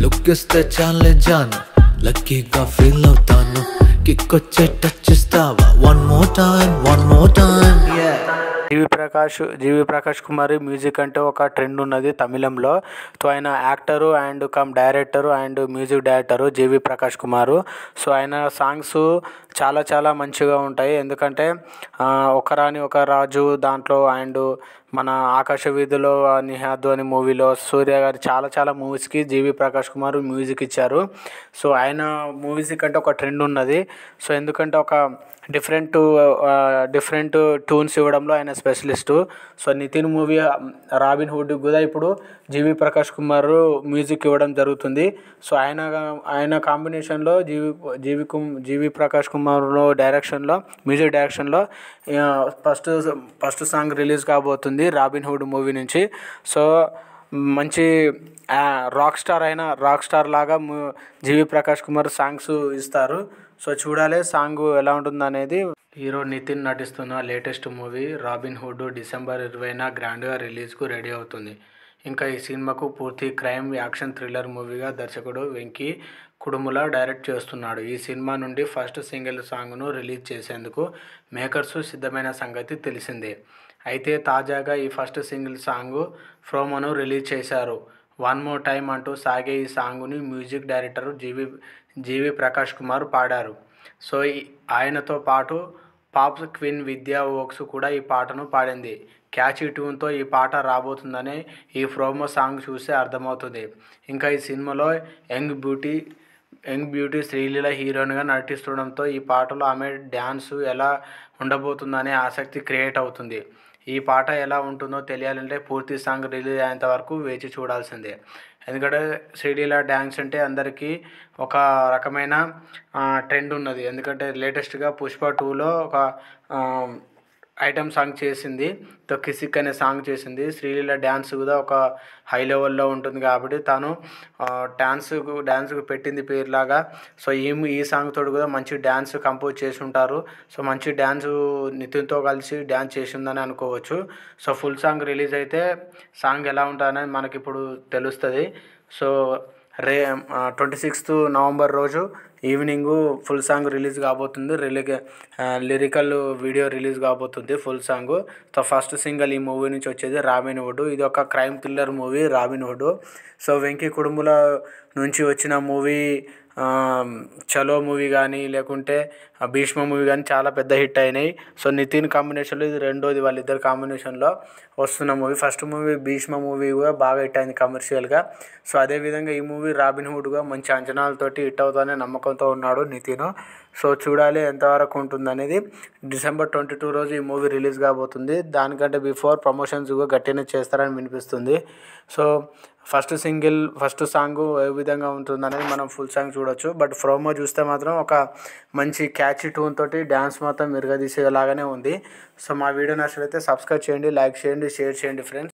Look ఇస్తే చాలే జాను, లక్కీగా ఫీల్ అవుతాను. కిక్ వచ్చే టచ్ ఇస్తావా? One more time. GV Prakash Kumar music అంటే ఒక ట్రెండ్ ఉన్నది తమిళంలో. సో ఆయన actor and director and music director GV Prakash Kumar. So ఆయన సాంగ్స్ చాలా చాలా మంచిగా ఉంటాయి. ఎందుకంటే ఒకరాని ఒక రాజు దాంట్లో అండ్ మన ఆకాశ వీధిలో నిహాదు అని మూవీలో సూర్య గారు చాలా చాలా మూవీస్కి జీవి ప్రకాష్ కుమార్ మ్యూజిక్ ఇచ్చారు. సో ఆయన మూవీస్ కంటే ఒక ట్రెండ్ ఉన్నది. సో ఎందుకంటే ఒక డిఫరెంట్ ట్యూన్స్ ఇవ్వడంలో ఆయన specialist. So Nithin movie Robin Hood కూడా ఇప్పుడు జీవి ప్రకాష్ కుమార్ మ్యూజిక్ ఇవ్వడం జరుగుతుంది. సో ఆయన కాంబినేషన్లో జీవి ప్రకాష్ కుమార్లో మ్యూజిక్ డైరెక్షన్లో ఫస్ట్ సాంగ్ రిలీజ్ కాబోతుంది రాబిన్ హుడ్ మూవీ నుంచి. సో మంచి రాక్ స్టార్ లాగా జీవి ప్రకాష్ కుమార్ సాంగ్స్ ఇస్తారు. సో చూడాలి సాంగ్ ఎలా ఉంటుంది అనేది. హీరో నితిన్ నటిస్తున్న latest movie Robin Hood December 20న గ్రాండ్గా రిలీజ్కు రెడీ అవుతుంది. ఇంకా ఈ సినిమాకు పూర్తి క్రైమ్ యాక్షన్ థ్రిల్లర్ మూవీగా దర్శకుడు వెంకీ కుడుముల డైరెక్ట్ చేస్తున్నాడు. ఈ సినిమా నుండి ఫస్ట్ సింగిల్ సాంగ్ను రిలీజ్ చేసేందుకు మేకర్స్ సిద్ధమైన సంగతి తెలిసిందే. అయితే తాజాగా ఈ ఫస్ట్ సింగిల్ సాంగ్ ప్రోమోను రిలీజ్ చేశారు. వన్ మోర్ టైం అంటూ సాగే ఈ సాంగ్ని మ్యూజిక్ డైరెక్టర్ జీవి ప్రకాష్ కుమార్ పాడారు. సో ఆయనతో పాటు పాప్ క్వీన్ విద్యా ఓక్స్ కూడా ఈ పాటను పాడింది. క్యాచీ ట్యూన్తో ఈ పాట రాబోతుందని ఈ ప్రోమో సాంగ్ చూస్తే అర్థమవుతుంది. ఇంకా ఈ సినిమాలో యంగ్ బ్యూటీ శ్రీలీల హీరోయిన్గా నటిస్తుండడంతో ఈ పాటలో ఆమె డ్యాన్స్ ఎలా ఉండబోతుందనే ఆసక్తి క్రియేట్ అవుతుంది. ఈ పాట ఎలా ఉంటుందో తెలియాలంటే పూర్తి సాంగ్ రిలీజ్ అయ్యేంత వరకు వేచి చూడాల్సిందే. ఎందుకంటే శ్రీలీల డ్యాన్స్ అంటే అందరికీ ఒక రకమైన ట్రెండ్ ఉన్నది. ఎందుకంటే లేటెస్ట్గా పుష్ప 2లో ఒక ఐటమ్ సాంగ్ చేసింది, తో కిసిక్ అనే సాంగ్ చేసింది. శ్రీలీల డ్యాన్స్ కూడా ఒక హై లెవెల్లో ఉంటుంది కాబట్టి తను డ్యాన్స్కు పెట్టింది పేరులాగా. సో ఈ సాంగ్ తోడు కూడా మంచి డ్యాన్స్ కంపోజ్ చేసి ఉంటారు. సో మంచి డ్యాన్సు నితిన్తో కలిసి డ్యాన్స్ చేసిందని అనుకోవచ్చు. సో ఫుల్ సాంగ్ రిలీజ్ అయితే సాంగ్ ఎలా ఉంటుందనేది మనకి ఇప్పుడు తెలుస్తుంది. సో 26 నవంబర్ రోజు ఈవినింగ్ ఫుల్ సాంగ్ రిలీజ్ కాబోతుంది. లిరికల్ వీడియో రిలీజ్ కాబోతుంది full song. So first single ఈ మూవీ నుంచి వచ్చేది రాబిన్ హుడ్. ఇది ఒక crime thriller movie Robin hood. So Venky Kudumula నుంచి వచ్చిన మూవీ చలో మూవీ కానీ లేకుంటే భీష్మ మూవీ కానీ చాలా పెద్ద హిట్ అయినాయి. సో నితిన్ కాంబినేషన్లో ఇది రెండోది వాళ్ళిద్దరు కాంబినేషన్లో వస్తున్న movie. First movie Bheeshma movie కూడా బాగా హిట్ అయింది కమర్షియల్గా. సో అదేవిధంగా ఈ మూవీ రాబిన్ హుడ్గా మంచి అంచనాలతోటి హిట్ అవుతుందనే నమ్మకంతో ఉన్నాడు నితిన్. సో చూడాలి ఎంతవరకు ఉంటుందనేది. డిసెంబర్ 22 రోజు ఈ మూవీ రిలీజ్ కాబోతుంది. దానికంటే బిఫోర్ ప్రమోషన్స్ కూడా గట్టిగా చేస్తారని వినిపిస్తుంది. సో ఫస్ట్ సాంగ్ ఏ విధంగా ఉంటుందనేది మనం ఫుల్ సాంగ్ చూడొచ్చు. బట్ ప్రోమో చూస్తే మాత్రం ఒక మంచి క్యాచీ ట్యూన్ తోటి డ్యాన్స్ మాత్రం మిరగదీసేలాగానే ఉంది. సో మా వీడియో నచ్చినట్లయితే సబ్స్క్రైబ్ చేయండి, లైక్ చేయండి, షేర్ చేయండి ఫ్రెండ్స్.